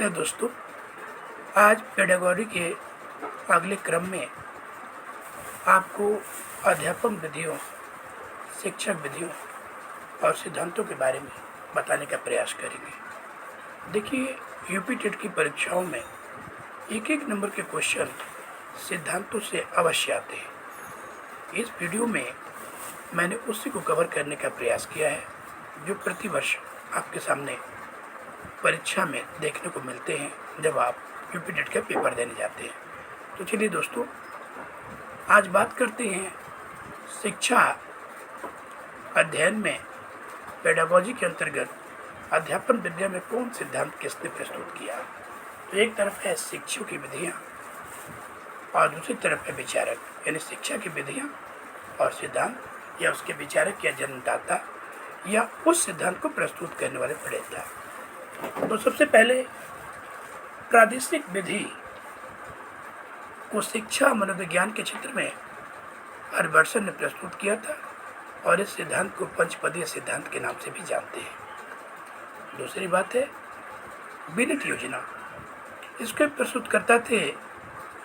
चलिए दोस्तों, आज पेडागोजी के अगले क्रम में आपको अध्यापन विधियों, शिक्षक विधियों और सिद्धांतों के बारे में बताने का प्रयास करेंगे। देखिए, यूपी टेट की परीक्षाओं में एक एक नंबर के क्वेश्चन सिद्धांतों से अवश्य आते हैं। इस वीडियो में मैंने उसी को कवर करने का प्रयास किया है जो प्रतिवर्ष आपके सामने परीक्षा में देखने को मिलते हैं जब आप यूपी टेट का पेपर देने जाते हैं। तो चलिए दोस्तों, आज बात करते हैं शिक्षा अध्ययन में पेडागोजी के अंतर्गत अध्यापन विद्या में कौन सिद्धांत किसने प्रस्तुत किया। तो एक तरफ है शिक्षक की विधियाँ और दूसरी तरफ है विचारक, यानी शिक्षा की विधियाँ और सिद्धांत या उसके विचारक या जन्मदाता या उस सिद्धांत को प्रस्तुत करने वाले प्रणेता। तो सबसे पहले प्रादेशिक विधि को शिक्षा मनोविज्ञान के क्षेत्र में हरिवर्सन ने प्रस्तुत किया था और इस सिद्धांत को पंचपदीय सिद्धांत के नाम से भी जानते हैं। दूसरी बात है बिनेट योजना, इसके प्रस्तुतकर्ता थे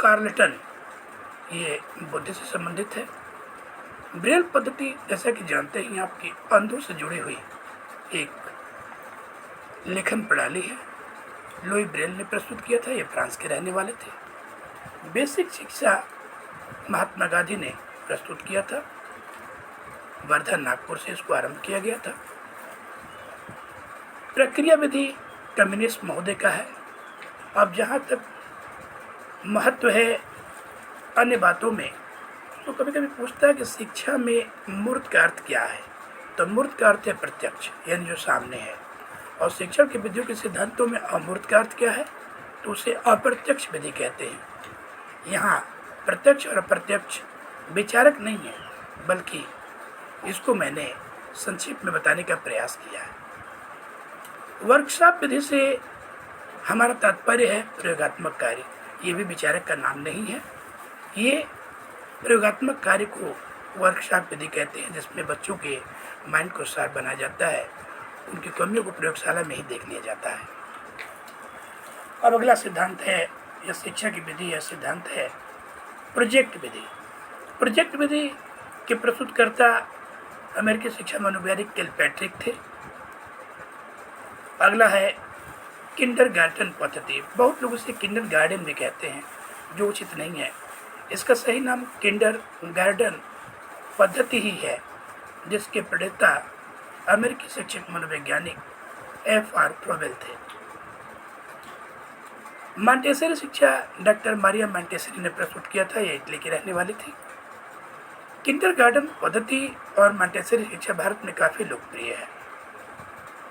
कार्लटन, ये बुद्धि से संबंधित है। ब्रेल पद्धति जैसा कि जानते हैं आपकी अंधों से जुड़ी हुई एक लेखन प्रणाली है। लुई ब्रेल ने प्रस्तुत किया था, ये फ्रांस के रहने वाले थे। बेसिक शिक्षा महात्मा गांधी ने प्रस्तुत किया था, वर्धा नागपुर से इसको आरंभ किया गया था। प्रक्रिया विधि कम्युनिस्ट महोदय का है। अब जहाँ तक महत्व है अन्य बातों में, तो कभी कभी पूछता है कि शिक्षा में मूर्त का अर्थ क्या है। तो मूर्त का अर्थ है प्रत्यक्ष, यानी जो सामने है, और शिक्षक की विधियों के सिद्धांतों में अमूर्त का अर्थ क्या है, तो उसे अप्रत्यक्ष विधि कहते हैं। यहाँ प्रत्यक्ष और अप्रत्यक्ष विचारक नहीं है, बल्कि इसको मैंने संक्षिप्त में बताने का प्रयास किया है। वर्कशॉप विधि से हमारा तात्पर्य है प्रयोगात्मक कार्य, ये भी विचारक का नाम नहीं है। ये प्रयोगात्मक कार्य को वर्कशॉप विधि कहते हैं, जिसमें बच्चों के माइंड को शार्प बनाया जाता है, उनकी कमियों को प्रयोगशाला में ही देख लिया जाता है। अब अगला सिद्धांत है या शिक्षा की विधि या सिद्धांत है प्रोजेक्ट विधि। प्रोजेक्ट विधि के प्रस्तुतकर्ता अमेरिकी शिक्षा मनोवैज्ञानिक किलपैट्रिक थे। अगला है किंडरगार्टन पद्धति। बहुत लोग इसे किंडरगार्टन भी कहते हैं, जो उचित नहीं है। इसका सही नाम किंडरगार्टन पद्धति ही है, जिसके प्रणेता अमेरिकी शिक्षक मनोवैज्ञानिक F.R. फ्रोबेल थे। मॉन्टेसरी शिक्षा डॉक्टर मारिया मॉन्टेसरी ने प्रस्तुत किया था, ये इटली की रहने वाली थी। किंडरगार्टन पद्धति और मॉन्टेसरी शिक्षा भारत में काफ़ी लोकप्रिय है।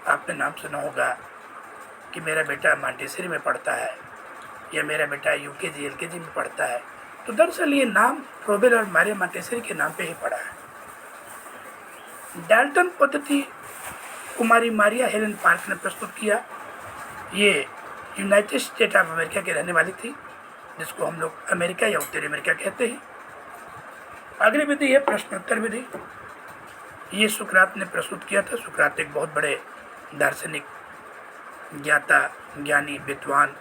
आपने नाम सुना होगा कि मेरा बेटा मॉन्टेसरी में पढ़ता है या मेरा बेटा UKG LKG में पढ़ता है। तो दरअसल ये नाम फ्रोबेल और मारिया मॉन्टेसरी के नाम पे ही पड़ा है। डाल्टन पद्धति कुमारी मारिया हेलन पार्क ने प्रस्तुत किया। ये यूनाइटेड स्टेट ऑफ अमेरिका के रहने वाली थी, जिसको हम लोग अमेरिका या उत्तरी अमेरिका कहते हैं। अगली विधि है प्रश्नोत्तर विधि। ये सुकरात ने प्रस्तुत किया था। सुकरात एक बहुत बड़े दार्शनिक, ज्ञाता, ज्ञानी, विद्वान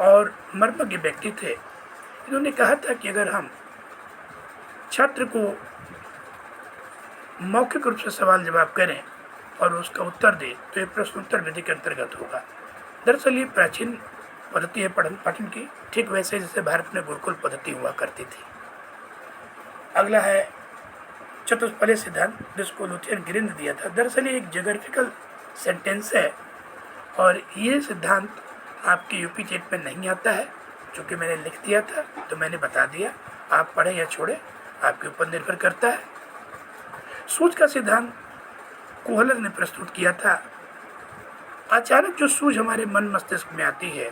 और मर्मज्ञ व्यक्ति थे। इन्होंने कहा था कि अगर हम छात्र को मौखिक रूप से सवाल जवाब करें और उसका उत्तर दें तो ये प्रश्नोत्तर विधि के अंतर्गत होगा। दरअसल ये प्राचीन पद्धति है पठन पाठन की, ठीक वैसे जैसे भारत में गुरुकुल पद्धति हुआ करती थी। अगला है चतुष्फलक सिद्धांत, जिसको लुथियन ग्रीन ने दिया था। दरअसल ये एक ज्योग्राफिकल सेंटेंस है और ये सिद्धांत आपके यूपी टेट में नहीं आता है। चूँकि मैंने लिख दिया था तो मैंने बता दिया, आप पढ़ें या छोड़ें आपके ऊपर निर्भर करता है। सूझ का सिद्धांत कोहलर ने प्रस्तुत किया था। अचानक जो सूझ हमारे मन मस्तिष्क में आती है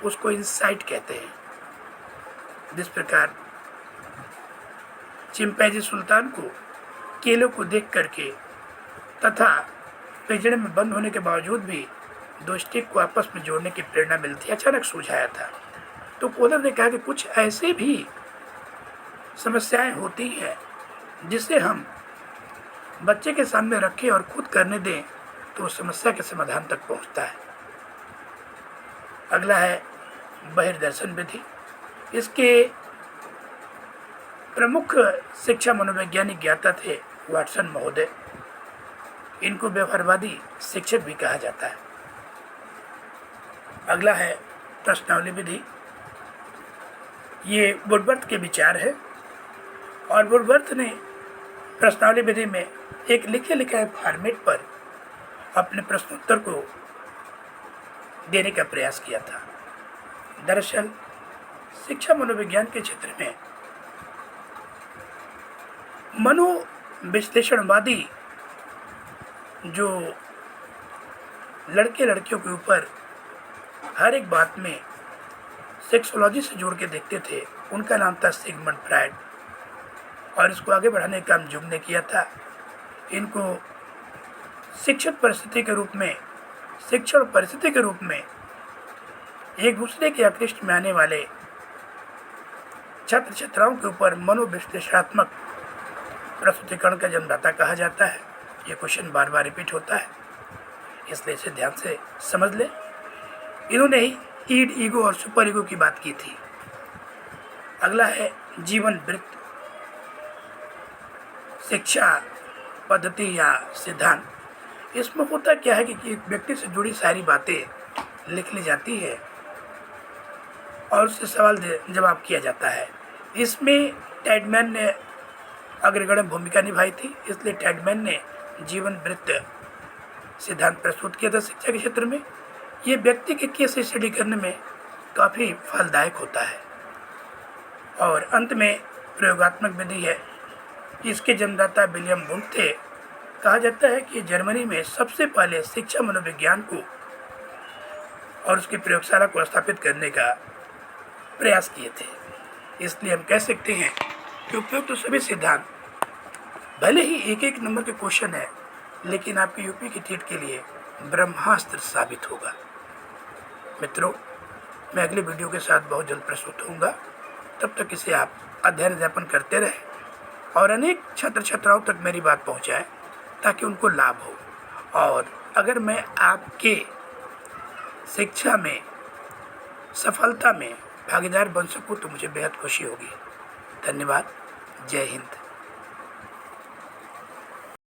उसको इंसाइट कहते हैं। जिस प्रकार चिंपैंजी सुल्तान को केलों को देख करके तथा पिंजरे में बंद होने के बावजूद भी दो स्टिक को आपस में जोड़ने की प्रेरणा मिलती, अचानक सूझ आया था। तो कोहलर ने कहा कि कुछ ऐसे भी समस्याएं होती हैं जिसे हम बच्चे के सामने रखें और खुद करने दें तो उस समस्या के समाधान तक पहुंचता है। अगला है बहिर्दर्शन विधि। इसके प्रमुख शिक्षा मनोवैज्ञानिक ज्ञाता थे वाटसन महोदय। इनको व्यवहारवादी शिक्षक भी कहा जाता है। अगला है प्रश्नावली विधि। ये वुडवर्थ के विचार है और वुडवर्थ ने प्रश्नावली विधि में एक लिखे लिखाए फॉर्मेट पर अपने प्रश्नोत्तर को देने का प्रयास किया था। दरअसल शिक्षा मनोविज्ञान के क्षेत्र में मनोविश्लेषणवादी जो लड़के लड़कियों के ऊपर हर एक बात में सेक्सोलॉजी से जोड़ के देखते थे, उनका नाम था सिगमंड फ्रायड। और इसको आगे बढ़ाने का काम जुंग ने किया था। इनको शिक्षण परिस्थिति के रूप में एक दूसरे के आकृष्ट में आने वाले छात्र छात्राओं के ऊपर मनोविश्लेषणात्मक प्रस्तुतिकरण का जन्मदाता कहा जाता है। ये क्वेश्चन बार बार रिपीट होता है, इसलिए इसे ध्यान से समझ लें। इन्होंने ही ईड, ईगो और सुपर ईगो की बात की थी। अगला है जीवन वृत्त शिक्षा पद्धति या सिद्धांत। इसमें होता क्या है कि एक व्यक्ति से जुड़ी सारी बातें लिख ली जाती है और उससे सवाल जवाब किया जाता है। इसमें टैडमैन ने अग्रगण्य भूमिका निभाई थी, इसलिए टैडमैन ने जीवन वृत्त सिद्धांत प्रस्तुत किया था शिक्षा के क्षेत्र में। ये व्यक्ति के केस स्टडी करने में काफ़ी फलदायक होता है। और अंत में प्रयोगात्मक विधि है। इसके जन्मदाता विलियम वुंट थे। कहा जाता है कि जर्मनी में सबसे पहले शिक्षा मनोविज्ञान को और उसकी प्रयोगशाला को स्थापित करने का प्रयास किए थे। इसलिए हम कह सकते हैं कि उपयुक्त तो सभी सिद्धांत भले ही एक एक नंबर के क्वेश्चन है, लेकिन आपकी यूपी की टीट के लिए ब्रह्मास्त्र साबित होगा। मित्रों, मैं अगले वीडियो के साथ बहुत जल्द प्रस्तुत होऊंगा। तब तक इसे आप अध्ययन अध्यापन करते रहें और अनेक छात्र छात्राओं तक मेरी बात पहुंचाएं ताकि उनको लाभ हो। और अगर मैं आपके शिक्षा में सफलता में भागीदार बन सकूं तो मुझे बेहद खुशी होगी। धन्यवाद। जय हिंद।